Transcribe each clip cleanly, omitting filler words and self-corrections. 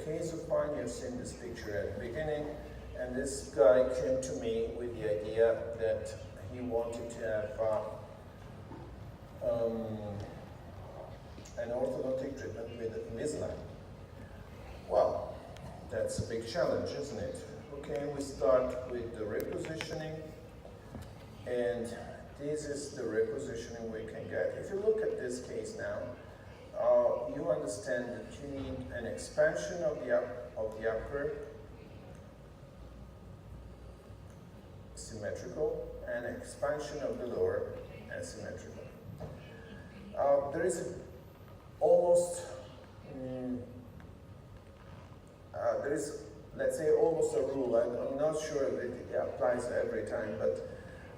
case of mine. You've seen this picture at the beginning, and this guy came to me with the idea that he wanted to have an orthodontic treatment with Invisalign. Well, that's a big challenge, isn't it? Okay, we start with the repositioning, and this is the repositioning we can get. If you look at this case now, you understand that you need an expansion of the upper symmetrical and expansion of the lower asymmetrical. There is almost, let's say, almost a rule. I'm not sure that it applies every time, but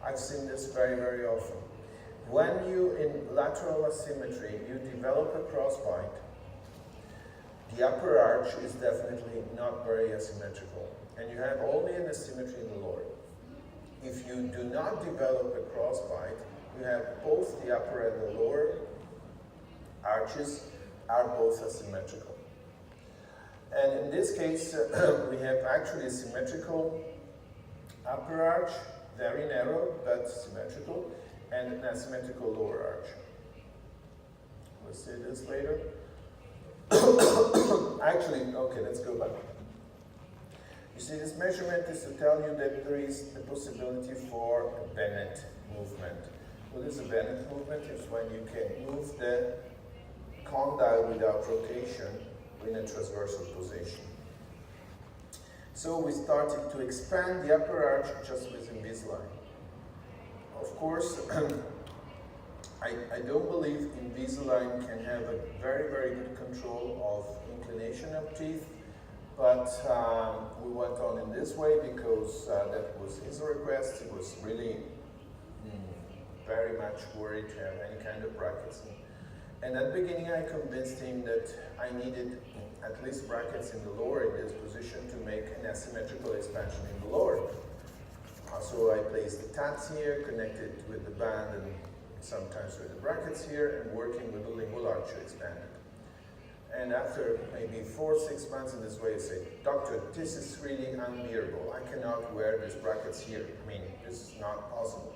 I've seen this very, very often. When you, in lateral asymmetry, you develop a crossbite, the upper arch is definitely not very asymmetrical, and you have only an asymmetry in the lower. If you do not develop a crossbite, you have both the upper and the lower arches are both asymmetrical. And in this case, we have actually a symmetrical upper arch, very narrow but symmetrical, and an asymmetrical lower arch. We'll see this later. Actually, okay, let's go back. You see, this measurement is to tell you that there is the possibility for a Bennett movement. What is a Bennett movement? It's when you can move the condyle without rotation in a transversal position. So we started to expand the upper arch just with Invisalign. Of course, I don't believe Invisalign can have a very, very good control of inclination of teeth, but we went on in this way because that was his request. He was really very much worried to have any kind of brackets. And at the beginning I convinced him that I needed at least brackets in the lower in this position to make an asymmetrical expansion in the lower. So I placed the tats here, connected with the band and sometimes with the brackets here, and working with the lingual arch to expand it. And after maybe 4 or 6 months in this way, I said, "Doctor, this is really unbearable. I cannot wear these brackets here. I mean, this is not possible."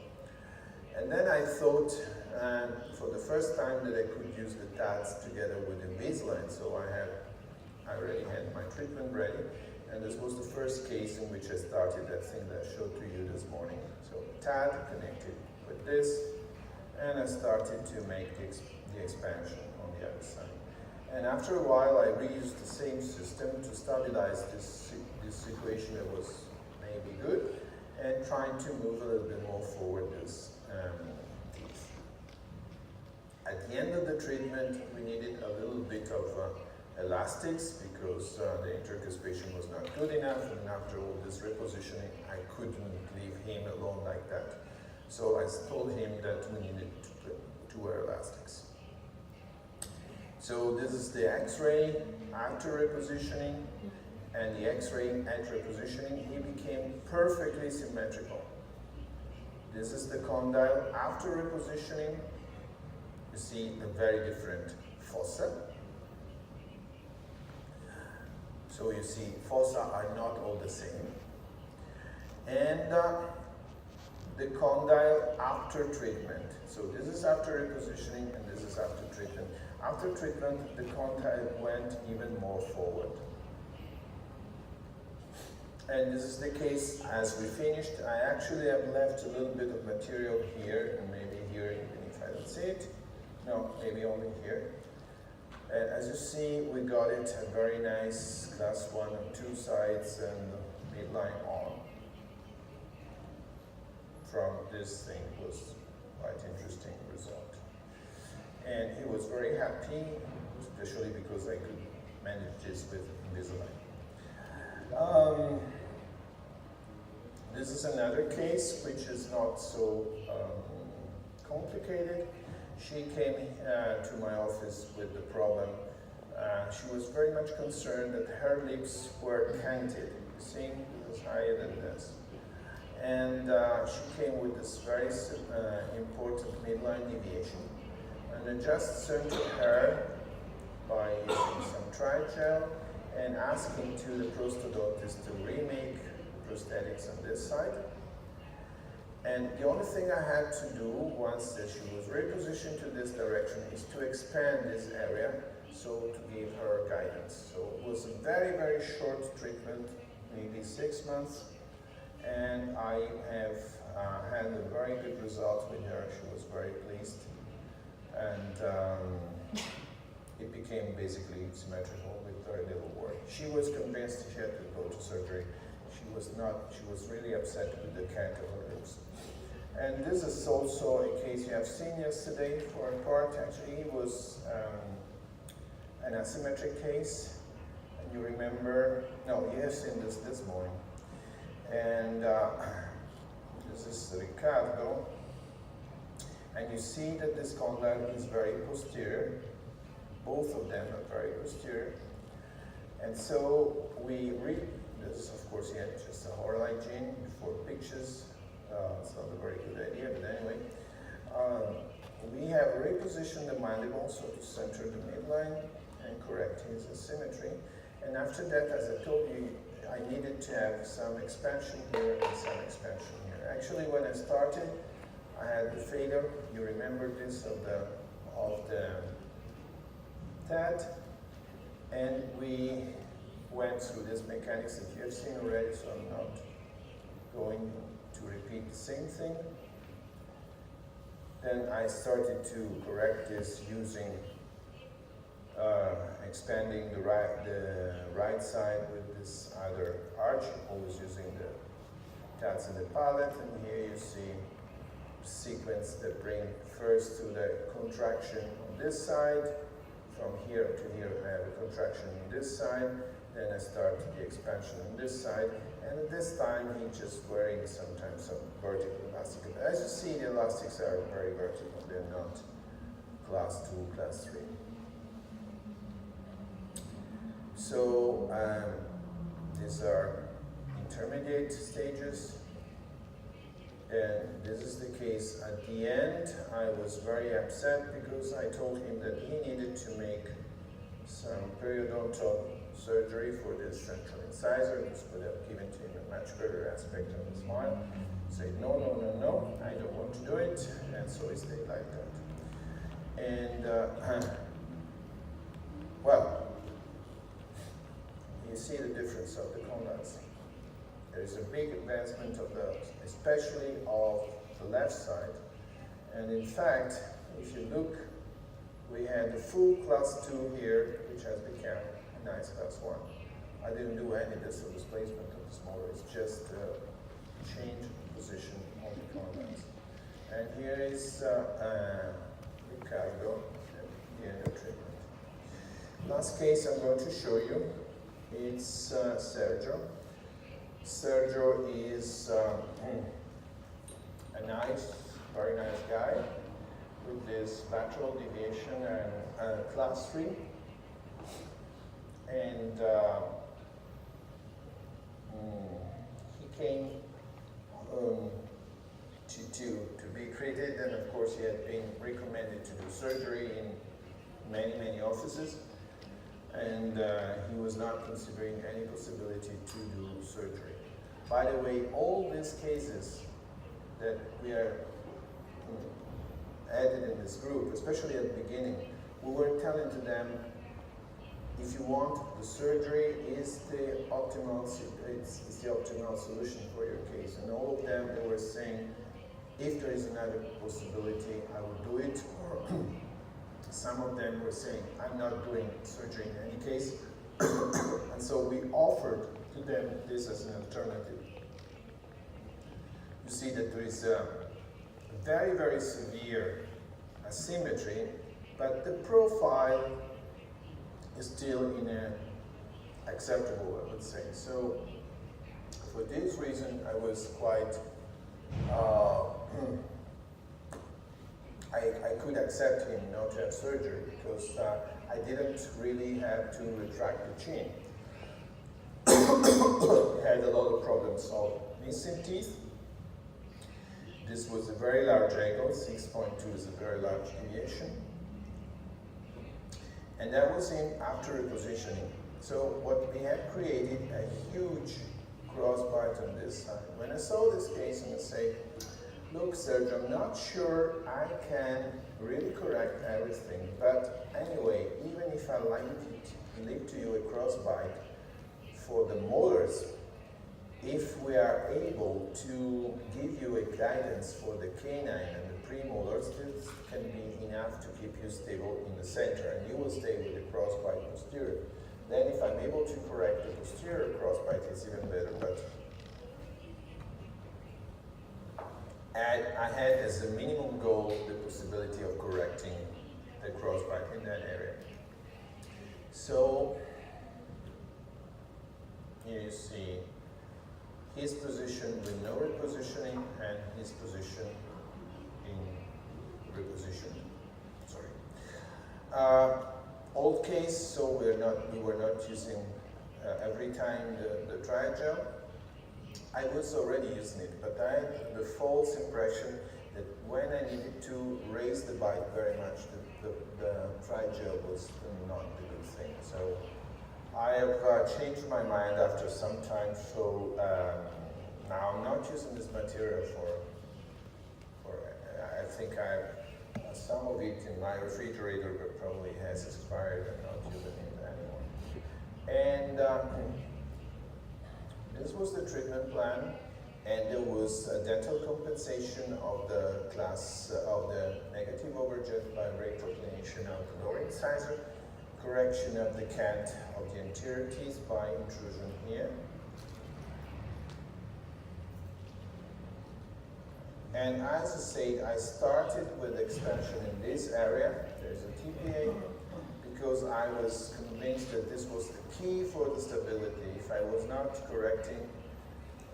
And then I thought, for the first time, that I could use the tats together with Invisalign. So I already had my treatment ready, and this was the first case in which I started that thing that I showed to you this morning. So tat connected with this, and I started to make the expansion on the other side. And after a while, I reused the same system to stabilize this situation that was maybe good, and trying to move a little bit more forward this teeth. At the end of the treatment, we needed a little bit of elastics because the intercuspation was not good enough, and after all this repositioning, I couldn't leave him alone like that. So I told him that we needed to wear elastics. So this is the X-ray after repositioning, and the X-ray at repositioning, he became perfectly symmetrical. This is the condyle after repositioning. You see a very different fossa. So you see fossa are not all the same. And the condyle after treatment. So this is after repositioning and this is after treatment. After treatment, the condyle went even more forward. And this is the case as we finished. I actually have left a little bit of material here and maybe here, even if I don't see it. No, maybe only here. And as you see, we got it a very nice class 1 on 2 sides and midline on. From this thing was quite interesting result. And he was very happy, especially because I could manage this with Invisalign. This is another case which is not so complicated. She came to my office with the problem. She was very much concerned that her lips were canted. You see, it was higher than this. And she came with this very important midline deviation. And I just centered her by using some Tri-Gel and asking to the prosthodontist to remake prosthetics on this side. And the only thing I had to do once that she was repositioned to this direction is to expand this area, so to give her guidance. So it was a very, very short treatment, maybe 6 months, and I have had a very good result with her. She was very pleased, and it became basically symmetrical with very little work. She was convinced she had to go to surgery. She was not. She was really upset with the character of her lips. And this is also a case you have seen yesterday for a part. Actually, it was an asymmetric case. And you remember, no, you have seen this morning. And this is Ricardo. And you see that this condyle is very posterior. Both of them are very posterior. And so we read, this is of course, he had just a Fiorelli gene before pictures. It's not a very good idea, but anyway. We have repositioned the mandible so to center the midline and correct his asymmetry. And after that, as I told you, I needed to have some expansion here and some expansion here. Actually, when I started, I had the failure. You remember this of the TAD, and we went through this mechanics that you have seen already, so I'm not going to repeat the same thing. Then I started to correct this using expanding the right side with this other arch, always using the tats in the palate. And here you see sequence that bring first to the contraction on this side. From here to here I have a contraction on this side. Then I start the expansion on this side. And at this time he's just wearing sometimes some vertical elastic. As you see, the elastics are very vertical. They're not class 2, class 3. So these are intermediate stages. And this is the case at the end. I was very upset because I told him that he needed to make some periodontal surgery for this central incisor. This would have given to him a much better aspect of the smile. He said, no, no, no, no, I don't want to do it. And so he stayed like that. And, well, you see the difference of the condyles. There is a big advancement of those, especially of the left side. And in fact, if you look, we had the full class 2 here, which has become a nice class 1. I didn't do any distal displacement of the smaller, it's just change position on the condyles. And here is Ricardo at the end of treatment. Last case I'm going to show you, it's Sergio. Sergio is a nice, very nice guy with this lateral deviation and class 3. And he came to be treated, and of course he had been recommended to do surgery in many, many offices. And he was not considering any possibility to do surgery. By the way, all these cases that we are added in this group, especially at the beginning, we were telling to them, if you want, the surgery is the optimal, it's the optimal solution for your case. And all of them, they were saying, if there is another possibility, I will do it. Or some of them were saying, I'm not doing surgery in any case. And so we offered to them this as an alternative. You see that there is a very, very severe asymmetry, but the profile is still in an acceptable, I would say. So for this reason, I was quite, I could accept him not to have surgery because I didn't really have to retract the chin. He had a lot of problems of missing teeth. This was a very large angle, 6.2 is a very large deviation. And that was in after repositioning. So what we have created a huge crossbite on this side. When I saw this case and I say, look, Serge, I'm not sure I can really correct everything, but anyway, even if I leave to you a crossbite for the molars, if we are able to give you a guidance for the canine and the premolars, this can be enough to keep you stable in the center, and you will stay with the crossbite posterior. Then if I'm able to correct the posterior crossbite, it's even better. But I had as a minimum goal the possibility of correcting the crossbite in that area. So here you see his position with no repositioning and his position in reposition. Sorry. Old case, so we were not using every time the triagel. I was already using it, but I had the false impression that when I needed to raise the bite very much, the triagel was not the good thing. So I have changed my mind after some time, so now I'm not using this material for I think I have some of it in my refrigerator, but probably has expired and not using it anymore. And this was the treatment plan, and there was a dental compensation of the class of the negative overjet by retroclination of the lower incisor, correction of the cant of the anterior teeth by intrusion here. And as I said, I started with expansion in this area. There's a TPA, because I was convinced that this was the key for the stability. If I was not correcting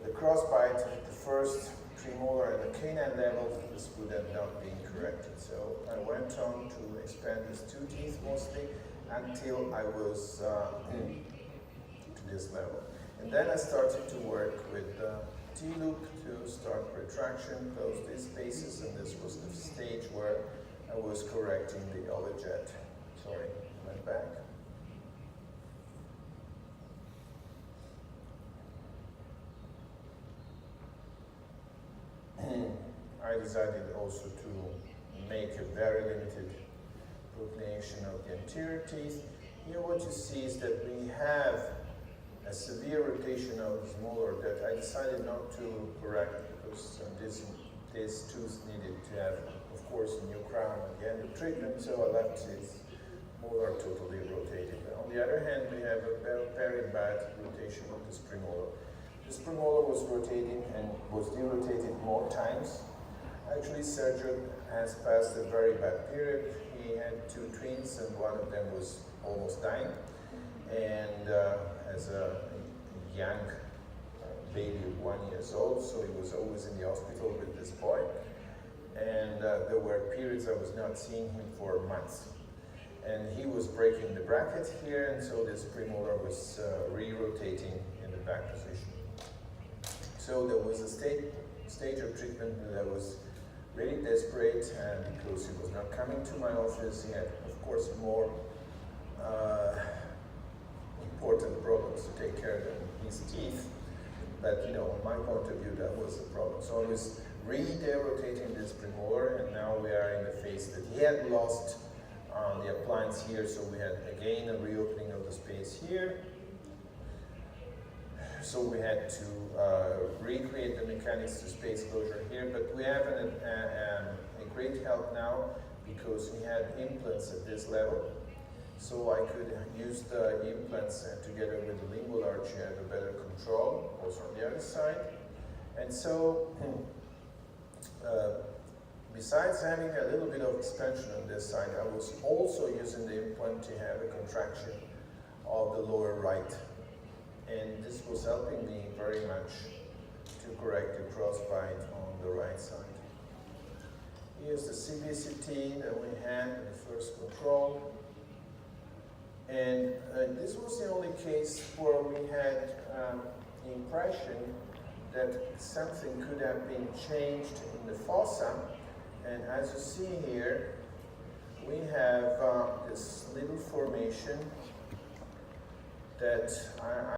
the crossbite at the first premolar and the canine level, this would have not been corrected. So I went on to expand these two teeth mostly until I was to this level. And then I started to work with T-loop to start retraction, close these spaces, and this was the stage where I was correcting the overjet. Sorry, went back. I decided also to make a very limited proclination of the anterior teeth. Here what you see is that we have a severe rotation of the molar that I decided not to correct, because this tooth needed to have, of course, a new crown at the end of treatment, so I left its molar totally rotated. On the other hand, we have a very bad rotation of this premolar. This premolar was rotating and was derotated more times. Actually, Sergio has passed a very bad period. He had two twins, and one of them was almost dying. And as a young baby of 1 year old, so he was always in the hospital with this boy. And there were periods I was not seeing him for months. And he was breaking the bracket here, and so this premolar was re-rotating in the back position. So there was a stage of treatment that I was really desperate, and because he was not coming to my office, he had, of course, more important problems to take care of than his teeth. But, you know, on my point of view, that was the problem. So I was re-derotating this premolar, and now we are in the phase that he had lost the appliance here, so we had again a reopening of the space here. So we had to recreate the mechanics to space closure here, but we have a great help now because we had implants at this level. So I could use the implants together with the lingual arch to have a better control, also on the other side. And so, besides having a little bit of expansion on this side, I was also using the implant to have a contraction of the lower right. And this was helping me very much to correct the crossbite on the right side. Here's the CBCT that we had in the first control. And this was the only case where we had the impression that something could have been changed in the fossa. And as you see here, we have this little formation that